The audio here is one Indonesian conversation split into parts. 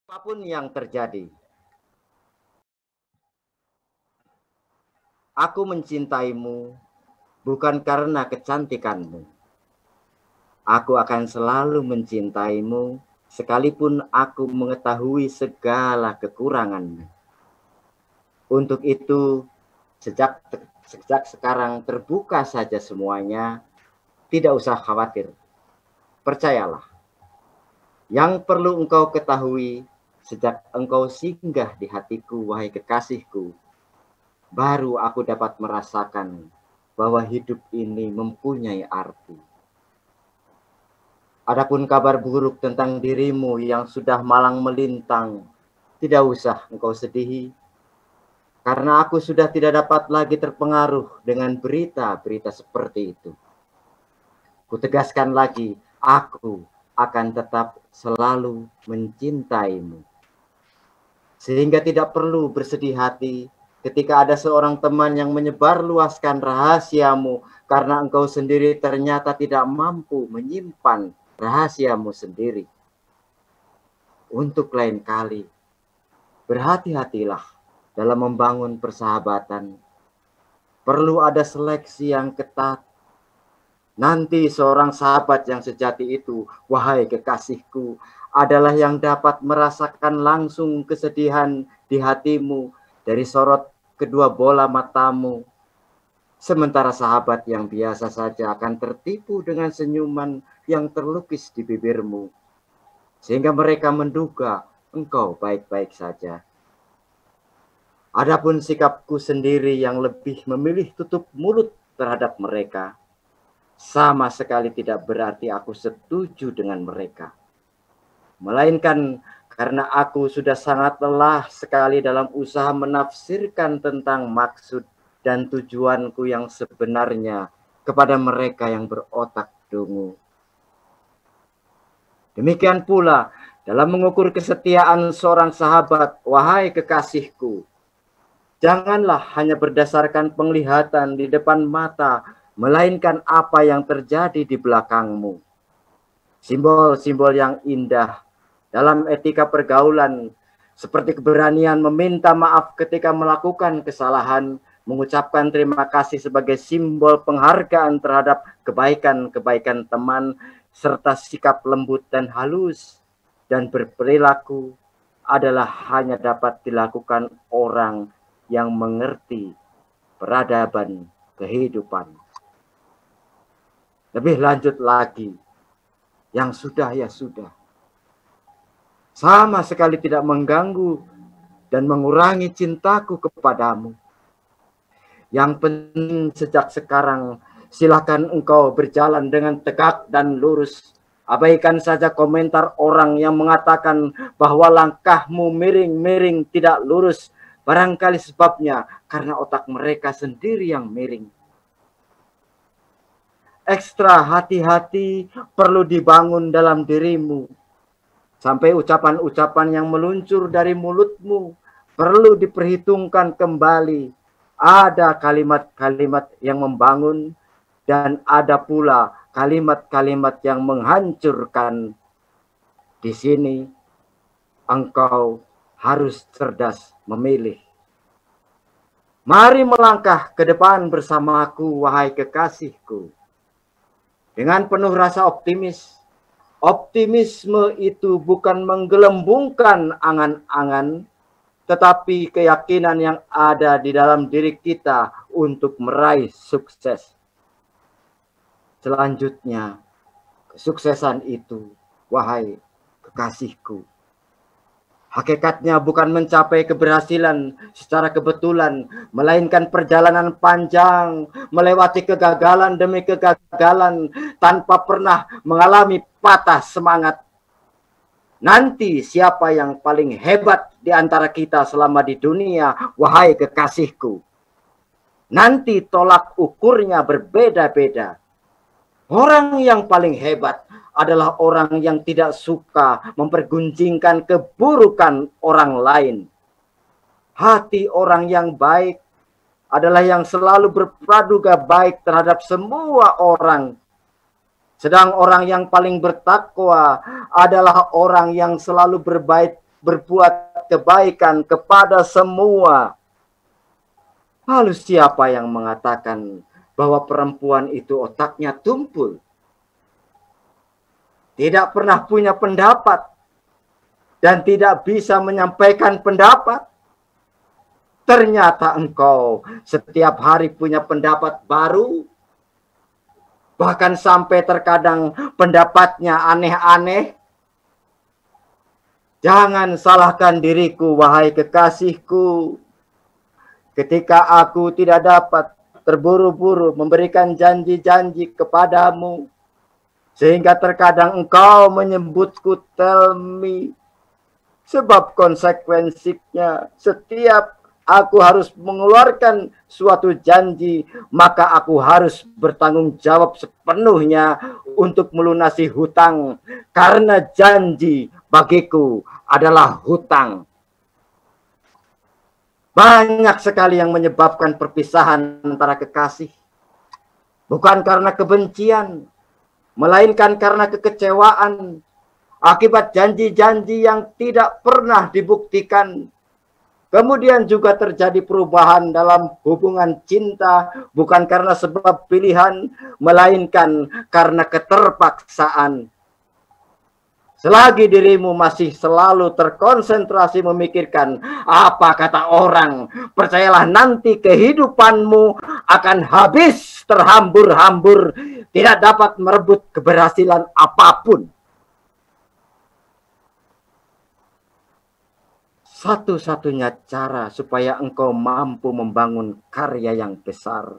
Apapun yang terjadi, aku mencintaimu bukan karena kecantikanmu. Aku akan selalu mencintaimu sekalipun aku mengetahui segala kekuranganmu. Untuk itu, sejak sekarang terbuka saja semuanya, tidak usah khawatir. Percayalah, yang perlu engkau ketahui, sejak engkau singgah di hatiku, wahai kekasihku, baru aku dapat merasakan bahwa hidup ini mempunyai arti. Adapun kabar buruk tentang dirimu yang sudah malang melintang, tidak usah engkau sedihi, karena aku sudah tidak dapat lagi terpengaruh dengan berita-berita seperti itu. Kutegaskan lagi, aku akan tetap selalu mencintaimu. Sehingga tidak perlu bersedih hati ketika ada seorang teman yang menyebarluaskan rahasiamu karena engkau sendiri ternyata tidak mampu menyimpan rahasiamu sendiri. Untuk lain kali, berhati-hatilah dalam membangun persahabatan. Perlu ada seleksi yang ketat. Nanti seorang sahabat yang sejati itu, wahai kekasihku, adalah yang dapat merasakan langsung kesedihan di hatimu dari sorot kedua bola matamu. Sementara sahabat yang biasa saja akan tertipu dengan senyuman yang terlukis di bibirmu, sehingga mereka menduga engkau baik-baik saja. Adapun sikapku sendiri yang lebih memilih tutup mulut terhadap mereka, sama sekali tidak berarti aku setuju dengan mereka. Melainkan karena aku sudah sangat lelah sekali dalam usaha menafsirkan tentang maksud dan tujuanku yang sebenarnya kepada mereka yang berotak dungu. Demikian pula dalam mengukur kesetiaan seorang sahabat, wahai kekasihku, janganlah hanya berdasarkan penglihatan di depan mata, melainkan apa yang terjadi di belakangmu. Simbol-simbol yang indah dalam etika pergaulan, seperti keberanian meminta maaf ketika melakukan kesalahan, mengucapkan terima kasih sebagai simbol penghargaan terhadap kebaikan-kebaikan teman, serta sikap lembut dan halus dan berperilaku adalah hanya dapat dilakukan orang yang mengerti peradaban kehidupan. Lebih lanjut lagi, yang sudah ya sudah. Sama sekali tidak mengganggu dan mengurangi cintaku kepadamu. Yang penting sejak sekarang, silakan engkau berjalan dengan tegak dan lurus. Abaikan saja komentar orang yang mengatakan bahwa langkahmu miring-miring tidak lurus. Barangkali sebabnya karena otak mereka sendiri yang miring. Ekstra hati-hati perlu dibangun dalam dirimu. Sampai ucapan-ucapan yang meluncur dari mulutmu perlu diperhitungkan kembali. Ada kalimat-kalimat yang membangun dan ada pula kalimat-kalimat yang menghancurkan. Di sini engkau harus cerdas memilih. Mari melangkah ke depan bersamaku, wahai kekasihku. Dengan penuh rasa optimis. Optimisme itu bukan menggelembungkan angan-angan, tetapi keyakinan yang ada di dalam diri kita untuk meraih sukses. Selanjutnya, kesuksesan itu, wahai kekasihku, hakikatnya bukan mencapai keberhasilan secara kebetulan, melainkan perjalanan panjang, melewati kegagalan demi kegagalan, tanpa pernah mengalami patah semangat. Nanti siapa yang paling hebat di antara kita selama di dunia, wahai kekasihku? Nanti tolak ukurnya berbeda-beda. Orang yang paling hebat adalah orang yang tidak suka mempergunjingkan keburukan orang lain. Hati orang yang baik adalah yang selalu berpraduga baik terhadap semua orang. Sedang orang yang paling bertakwa adalah orang yang selalu berbaik berbuat kebaikan kepada semua. Lalu siapa yang mengatakan bahwa perempuan itu otaknya tumpul? Tidak pernah punya pendapat dan tidak bisa menyampaikan pendapat. Ternyata engkau setiap hari punya pendapat baru. Bahkan sampai terkadang pendapatnya aneh-aneh. Jangan salahkan diriku, wahai kekasihku. Ketika aku tidak dapat terburu-buru memberikan janji-janji kepadamu, sehingga terkadang engkau menyebutku tell me. Sebab konsekuensinya setiap aku harus mengeluarkan suatu janji, maka aku harus bertanggung jawab sepenuhnya untuk melunasi hutang. Karena janji bagiku adalah hutang. Banyak sekali yang menyebabkan perpisahan antara kekasih. Bukan karena kebencian, melainkan karena kekecewaan. Akibat janji-janji yang tidak pernah dibuktikan. Kemudian juga terjadi perubahan dalam hubungan cinta, bukan karena sebab pilihan, melainkan karena keterpaksaan. Selagi dirimu masih selalu terkonsentrasi memikirkan apa kata orang, percayalah nanti kehidupanmu akan habis terhambur-hambur, tidak dapat merebut keberhasilan apapun. Satu-satunya cara supaya engkau mampu membangun karya yang besar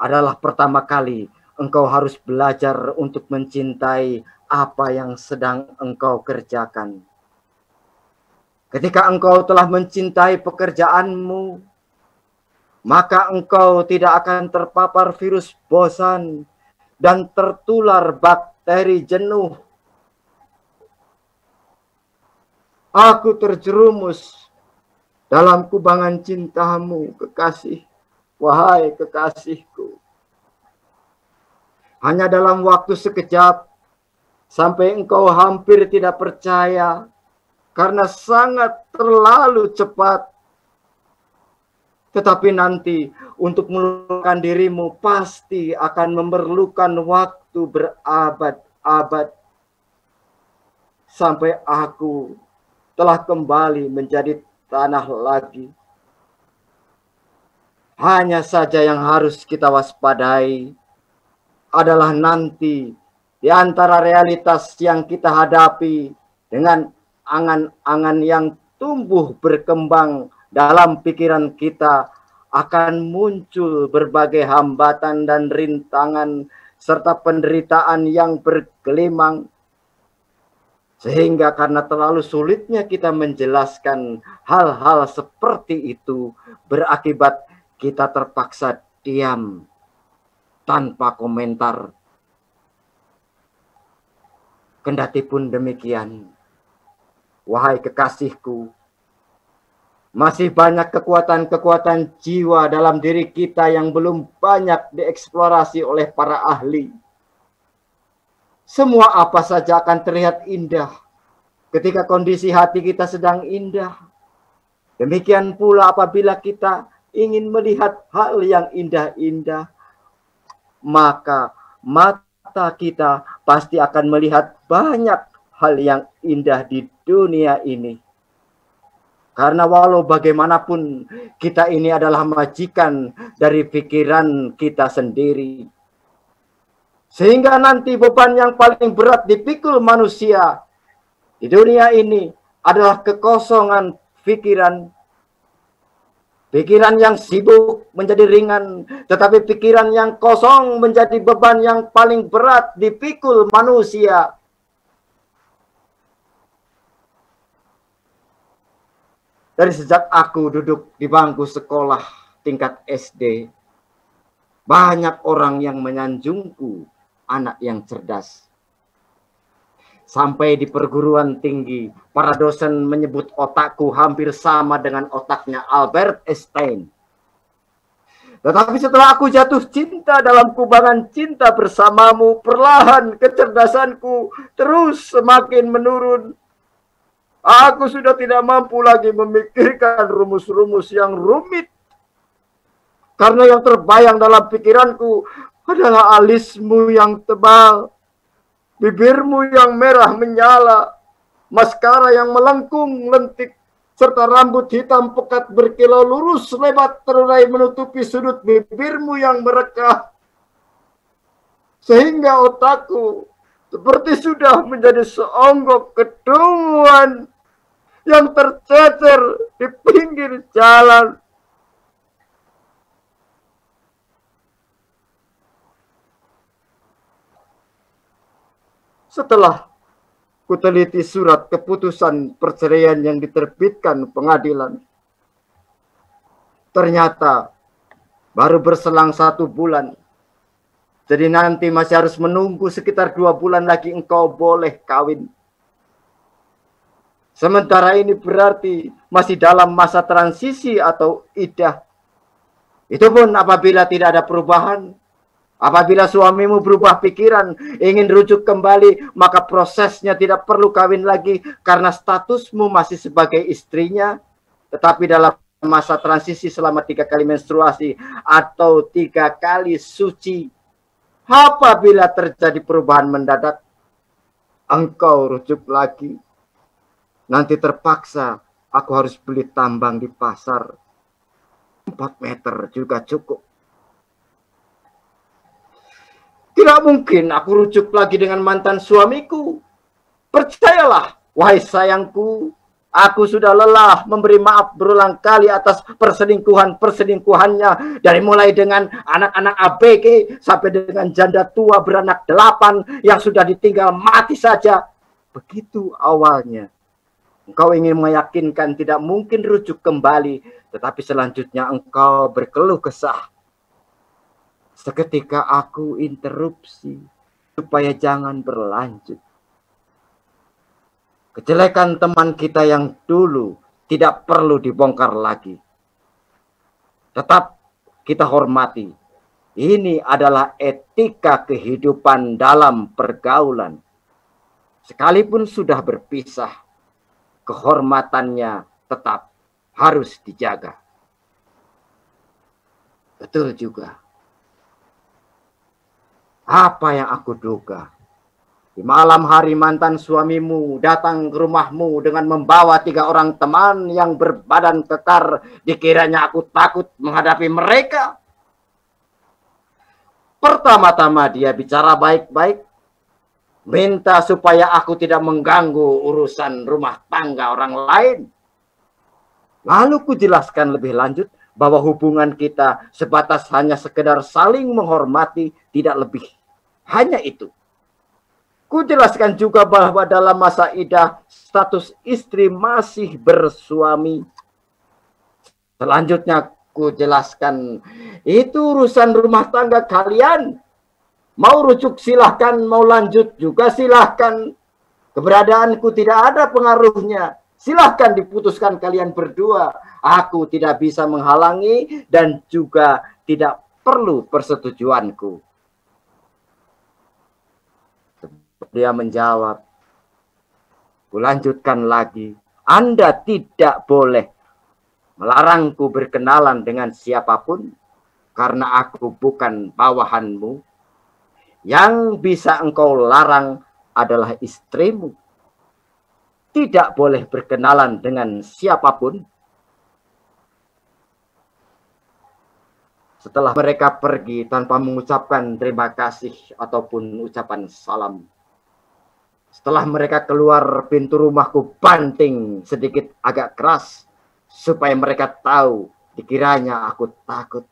adalah pertama kali engkau harus belajar untuk mencintai apa yang sedang engkau kerjakan. Ketika engkau telah mencintai pekerjaanmu, maka engkau tidak akan terpapar virus bosan dan tertular bakteri jenuh. Aku terjerumus dalam kubangan cintamu, kekasih, wahai kekasihku. Hanya dalam waktu sekejap, sampai engkau hampir tidak percaya, karena sangat terlalu cepat. Tetapi nanti untuk melupakan dirimu pasti akan memerlukan waktu berabad-abad. Sampai aku telah kembali menjadi tanah lagi. Hanya saja yang harus kita waspadai adalah nanti di antara realitas yang kita hadapi dengan angan-angan yang tumbuh berkembang dalam pikiran kita, akan muncul berbagai hambatan dan rintangan serta penderitaan yang bergelimang. Sehingga karena terlalu sulitnya kita menjelaskan hal-hal seperti itu, berakibat kita terpaksa diam tanpa komentar. Kendatipun demikian, wahai kekasihku, masih banyak kekuatan-kekuatan jiwa dalam diri kita yang belum banyak dieksplorasi oleh para ahli. Semua apa saja akan terlihat indah ketika kondisi hati kita sedang indah. Demikian pula apabila kita ingin melihat hal yang indah-indah, maka mata kita pasti akan melihat banyak hal yang indah di dunia ini. Karena walau bagaimanapun kita ini adalah majikan dari pikiran kita sendiri. Sehingga nanti beban yang paling berat dipikul manusia di dunia ini adalah kekosongan pikiran. Pikiran yang sibuk menjadi ringan, tetapi pikiran yang kosong menjadi beban yang paling berat dipikul manusia. Dari sejak aku duduk di bangku sekolah tingkat SD, banyak orang yang menyanjungku anak yang cerdas. Sampai di perguruan tinggi, para dosen menyebut otakku hampir sama dengan otaknya Albert Einstein. Tetapi setelah aku jatuh cinta dalam kubangan cinta bersamamu, perlahan kecerdasanku terus semakin menurun. Aku sudah tidak mampu lagi memikirkan rumus-rumus yang rumit. Karena yang terbayang dalam pikiranku adalah alismu yang tebal, bibirmu yang merah menyala, maskara yang melengkung lentik, serta rambut hitam pekat berkilau lurus lebat terurai menutupi sudut bibirmu yang merekah. Sehingga otakku seperti sudah menjadi seonggok kedunguan yang tercecer di pinggir jalan. Setelah kuteliti surat keputusan perceraian yang diterbitkan pengadilan, ternyata baru berselang 1 bulan. Jadi nanti masih harus menunggu sekitar 2 bulan lagi engkau boleh kawin. Sementara ini berarti masih dalam masa transisi atau iddah. Itu pun apabila tidak ada perubahan. Apabila suamimu berubah pikiran, ingin rujuk kembali, maka prosesnya tidak perlu kawin lagi karena statusmu masih sebagai istrinya. Tetapi dalam masa transisi selama 3 kali menstruasi atau 3 kali suci, apabila terjadi perubahan mendadak, engkau rujuk lagi. Nanti terpaksa aku harus beli tambang di pasar. 4 meter juga cukup. Tidak mungkin aku rujuk lagi dengan mantan suamiku. Percayalah, wahai sayangku, aku sudah lelah memberi maaf berulang kali atas perselingkuhannya. Dari mulai dengan anak-anak ABG sampai dengan janda tua beranak 8 yang sudah ditinggal mati saja. Begitu awalnya. Engkau ingin meyakinkan tidak mungkin rujuk kembali, tetapi selanjutnya engkau berkeluh kesah. Seketika aku interupsi supaya jangan berlanjut. Kejelekan teman kita yang dulu tidak perlu dibongkar lagi. Tetap kita hormati. Ini adalah etika kehidupan dalam pergaulan. Sekalipun sudah berpisah, kehormatannya tetap harus dijaga. Betul juga. Apa yang aku duga? Di malam hari mantan suamimu datang ke rumahmu dengan membawa 3 orang teman yang berbadan kekar. Dikiranya aku takut menghadapi mereka. Pertama-tama dia bicara baik-baik. Minta supaya aku tidak mengganggu urusan rumah tangga orang lain. Lalu kujelaskan lebih lanjut bahwa hubungan kita sebatas hanya sekedar saling menghormati, tidak lebih. Hanya itu. Kujelaskan juga bahwa dalam masa iddah status istri masih bersuami. Selanjutnya kujelaskan itu urusan rumah tangga kalian. Mau rujuk silahkan, mau lanjut juga silahkan. Keberadaanku tidak ada pengaruhnya. Silahkan diputuskan kalian berdua. Aku tidak bisa menghalangi dan juga tidak perlu persetujuanku. Dia menjawab. Kulanjutkan lagi. Anda tidak boleh melarangku berkenalan dengan siapapun karena aku bukan bawahanmu. Yang bisa engkau larang adalah istrimu. Tidak boleh berkenalan dengan siapapun. Setelah mereka pergi tanpa mengucapkan terima kasih ataupun ucapan salam. Setelah mereka keluar pintu rumahku banting sedikit agak keras. Supaya mereka tahu dikiranya aku takut.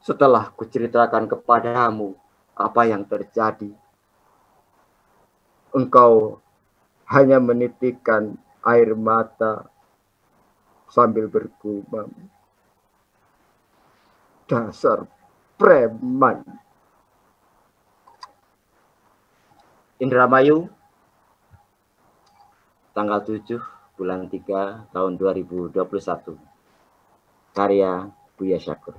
Setelah kuceritakan kepadamu apa yang terjadi, engkau hanya menitikkan air mata sambil bergumam. Dasar preman. Indramayu, tanggal 7 bulan 3 tahun 2021. Karya Buya Syakur.